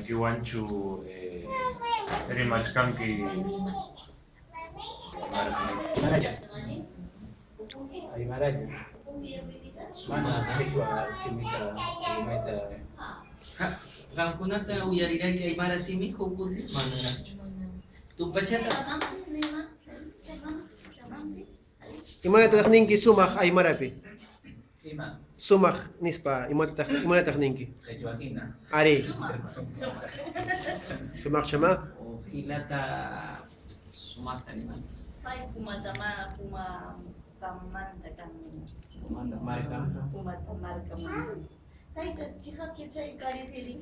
Iwanchu rimachkanki Aymaraña. Mana Quechua simita rimata. Qamkunata uyarirayki Aymara simi hukkupi manarachu. Tumpachata Imanataq ninki sumaq Aymarapi. Ima. Sumaq nispa imanataq ninki. Quechuaquina. Ari. Sumaq chama. o hilata sumata liman. Pai pumatama pamanta kan Kumanda marka. pumatamar kaman. Taitas chihap chay karisiri.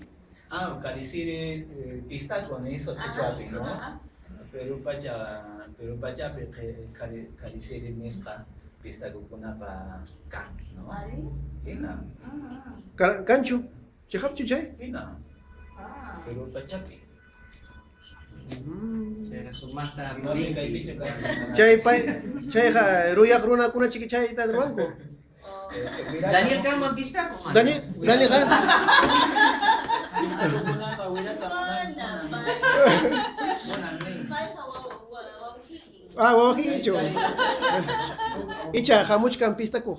Carisiri pista con eso Quechuapi, ¿no? Perú pacha carisiri nisqa pista kukunapa kan, ¿no? Ari. Ina. Kanchu. Chihapchu chay. Ina. Perú pachapi. Chayqa sumata No me cae purinki. bicho kan. Chay ruyaq runakuna chiki chay tadruwanku. Daniel Kama pista ko man. Dani ha. Pista kukunapa wirata Mana pai. Mona ni. Pai hawa hiki. Wawajicho. Icha hamuchkan pista kuj.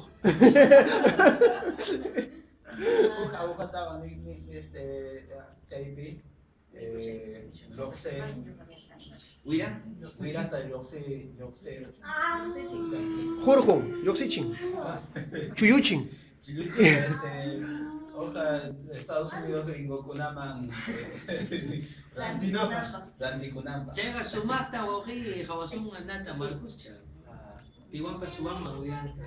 Uka tawa ni chaypi lokse Wira. wirata lokse Jorjong, yoxichin. Chuyuchin. Oja Estados Unidos gringo kunaman rantikunapa. Chayqa sumata wawqi hawasun anata Marcos cha. Piwanpas suwanman uyanta.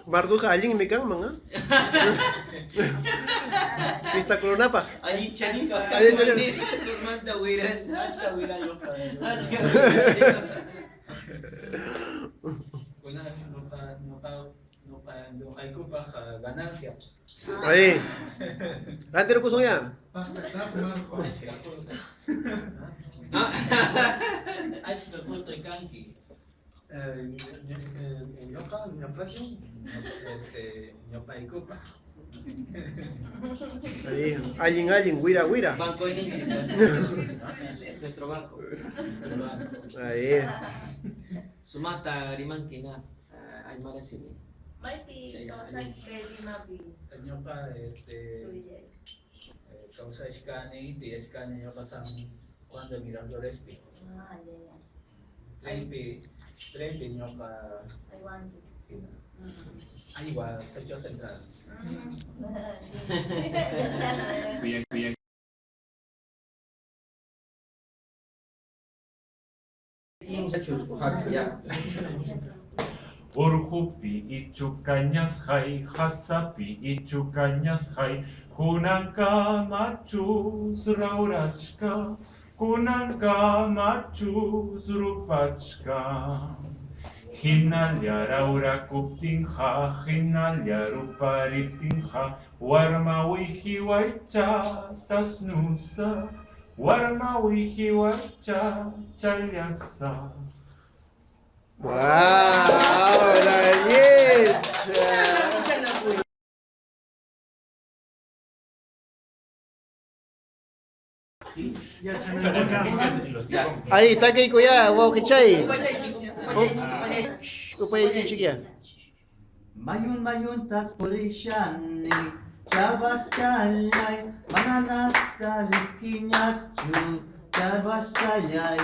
Barduja allin mi kan manga. Pista kulunapaq. Ay chanipas ka Ay, chanipas. ni Marcos manta wiranta. Achka wira yoja. Kuna nuka ikupaq ganancia. Ahí. Rantero kusong yan. Achka kutoy kanki. Ñopa ikupaq. Ahí. Allin, wira. Banco Inicio. Nuestro banco. Ahí. Sumata rimanki na Aymara simi. Mai pi Kawasaki kay lima pi. Ñopa kausashkani tiyashkani ñopa san cuando Miraflores pi. Trepi ñopa I want you. aywa Quechua Central. Urhupi ichukañas hay, hasapi ichukañas hay, kunanka machus raurachka, kunanka machus rupachka. Hinalya raura kuptinha, hinalya rupariptinha, warma wihi waicha tasnusa, warma wihi waicha chalyasa. Wow, Daniel. Ahí está que kuya, wow kichay. Upay chikia. Mayun tas polishani Chavas chalay Mananas talikinyachu Chavas chalay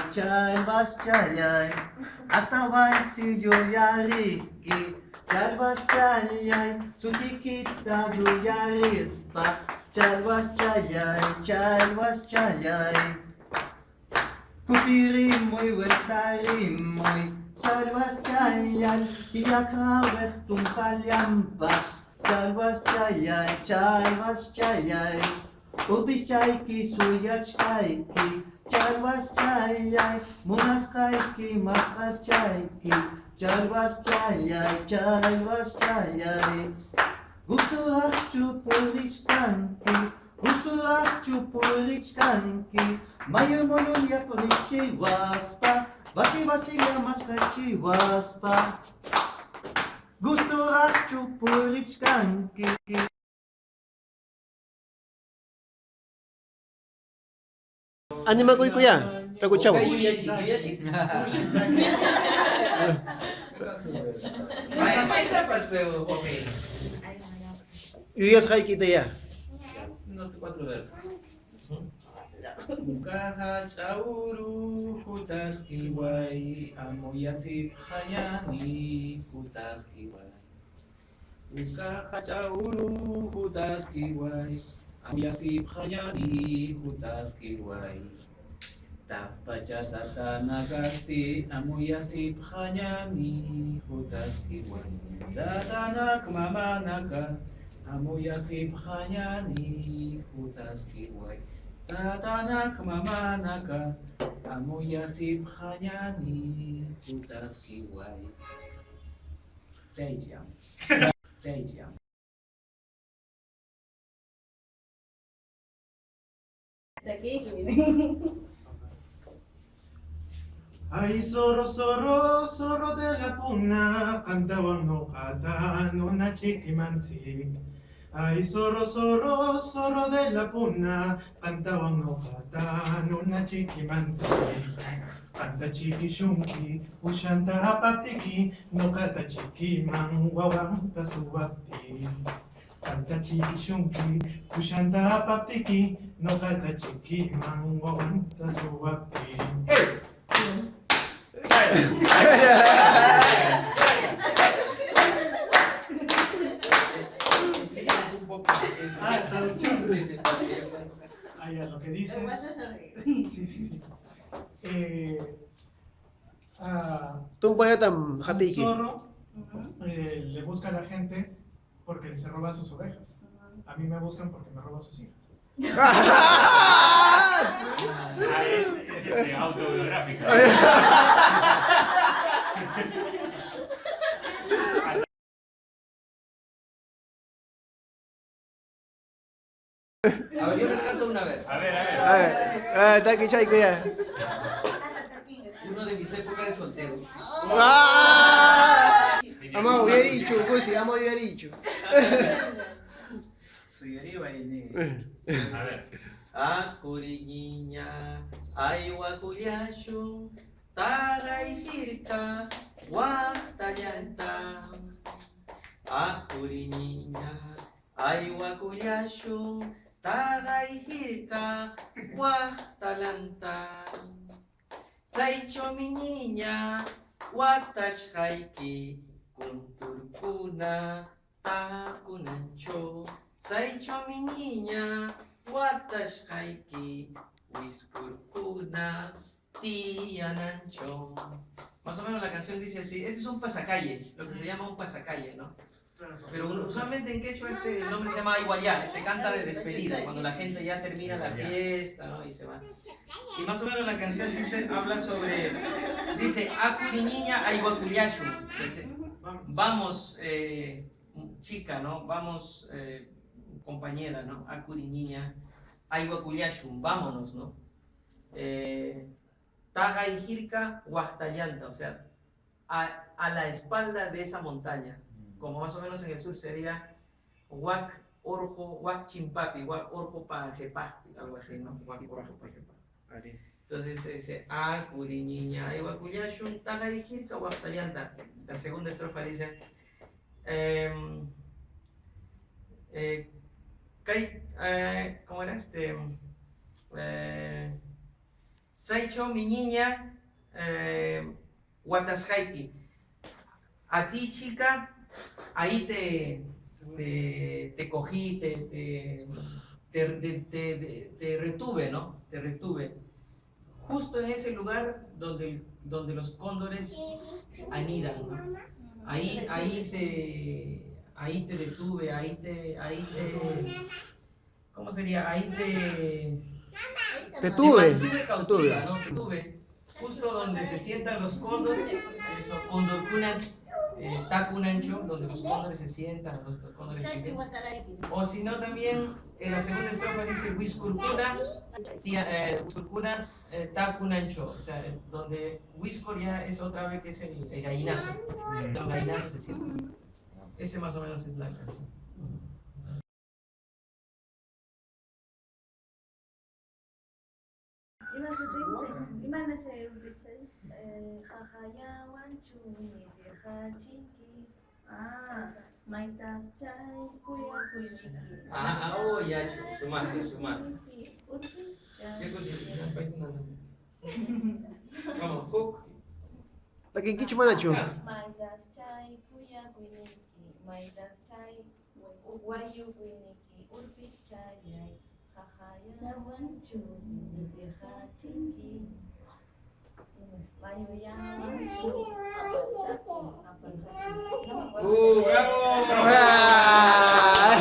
Hasta vancillo yariki Chavas chalay Su chiquita yuyarispa Chavas chalay Kupirimoy weltarimoy Chalwas chayay, iyakawek tumpalyampas. Chalwas chayay, ubis chayki suyachkayki. Chalwas chayay, munas kayki maskachayki. Chalwas chayay, gusto akchu pulichkanki. Mayumulun yakurichi waspa. Basi llamas kachiwaspa Gusto rachu pulichkanki Anima ko kuya. Takot siya. Okay, Yuyachi. Pues, pero, okay. Yuyas kay kita ya. Unos 4 versos. Mukaha chauru hutas kiwai amoyasip hayani hutas kiwai. Mukaha chauru hutas kiwai amoyasip hayani hutas kiwai. Tapacha tata nagasti amoyasip hayani hutas kiwai. Datanak mamanaka amoyasip hayani hutas kiwai. Tatanak mamanaka amoyasip hayani hutas kiwai. Zaijiang. Zaijiang. Ay, zorro, zorro, zorro de la puna, cantaban no katan, una chiquimansi. Ay, zorro, zorro, zorro de la puna, cantaban no katan, una chiquimansi. Canta chiqui shunki, ushanta apatiki, no canta chiqui man, wawanta subati. Canta chiqui shunki, ushanta apatiki, no canta chiqui man, wawanta subati. Explícanos un poco. Traducción. Sí, sí. Ah, ya, lo que dice es... Sí, sí, sí. Tumpayatam Un hapiki. zorro le busca a la gente porque se roba sus ovejas. A mí me buscan porque me roba sus hijas. Es autobiográfica. A ver, yo les canto una vez. A ver. Taki chay kuya. Uno de mis épocas de soltero. Ama hubiera dicho, Gusi, ama hubiera dicho. Suyariba ini. A ver. Akuriña, ayuakuyashun, tagay hirka, waktayanta. Akuriña, ayuakuyashun, tagay hirka, waktalanta. Zaicho mi niña, waktashhaiki, kunturkuna, takunancho. Zaicho mi niña, watashhaiki, wiskurkuna, tianancho. Más o menos la canción dice así. Este es un pasacalle, lo que se llama un pasacalle, ¿no? Pero usualmente en quechua el nombre se llama Aiguayá, se canta de despedida, cuando la gente ya termina la fiesta, ¿no? Y se va. Y más o menos la canción dice, habla sobre, dice, Akuri niña Aiguacuyashu. Vamos, chica, ¿no? Vamos, compañera, ¿no? Akuri niña Aiguacuyashun, vámonos, ¿no? Taga y Jirka Huachtallanta, o sea, a la espalda de esa montaña, como más o menos en el sur sería Huac Orjo, Huac Chimpapi, Huac Orjo Pajepajpi, algo así, ¿no? Huac Orjo Pajepajpi. Entonces dice, Akuri niña Aiguacuyashun, Taga y Jirka Huachtallanta. La segunda estrofa dice, ¿cómo era este? Saicho, mi niña, Watashaiti. A ti, chica, ahí te cogí, te retuve, ¿no? Te retuve. Justo en ese lugar donde los cóndores anidan, ¿no? Ahí te detuve, ¿cómo sería? Te tuve. Mantuve cautiva, ¿no? Te tuve. Justo donde se sientan los cóndores, eso, Condorkunan, Takunancho, donde los cóndores se sientan, los cóndores viven. O si no, también en la segunda estrofa dice Wiskurkuna, Takunancho, o sea, donde Wiskur ya es otra vez que es el gallinazo. Los gallinazos se sientan. Ese más o menos es la canción. Imana saya bisa kakayawan cumi deha ciki. Maita cai kuya kuya. Oh ya, sumat. Dia kok apa itu namanya? Kamu hook. Lagi kicu mana cu? Maita cai kuya kuya. Maita cai wayu kuya. Urpis cai kakayawan cumi deha ciki. Mayu yawan cumi apa Bravo. Wah.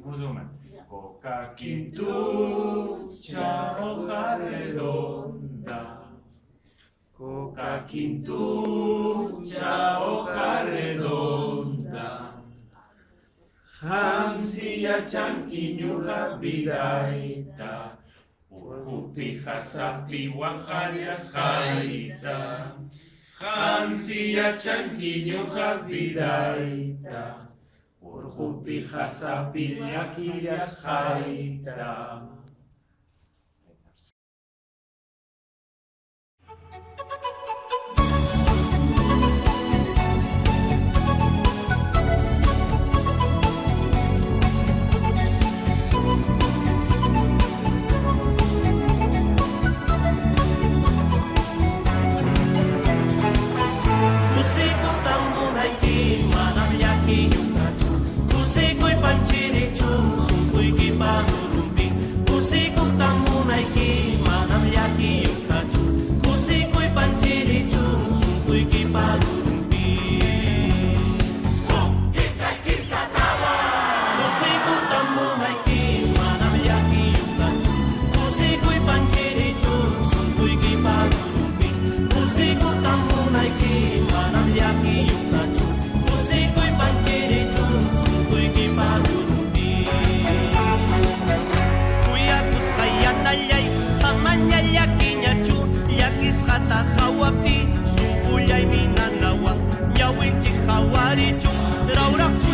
Resumen. Coca quintucha, hoja redonda. Coca quintucha, hoja redonda. Hamsia chanquiñuja vidaita. Urhupi hasapi wajarias jaita. Hamsia chanquiñuja vidaita. Urhupi hasapi ñakirias jaita. Kusiku tamu naiki manam yaki yukaju. Kusiku pancini chu sungkui ki panurumpi. Kusiku tamu naiki manam yaki yukaju. Kusiku pancini chu sungkui ki panurumpi. Kusiku tamu naiki manam yaki yukaju. Kusiku pancini chu sungkui ki panurumpi. Kusiku tamu naiki manam yaki yukaju. Kusiku pancini chu sungkui ki panurumpi. Kuyakus hayanayay tamanya yakinya chu yakis hata hawapti sungkuyay minanawa nyawin chi hawari chu raurak chu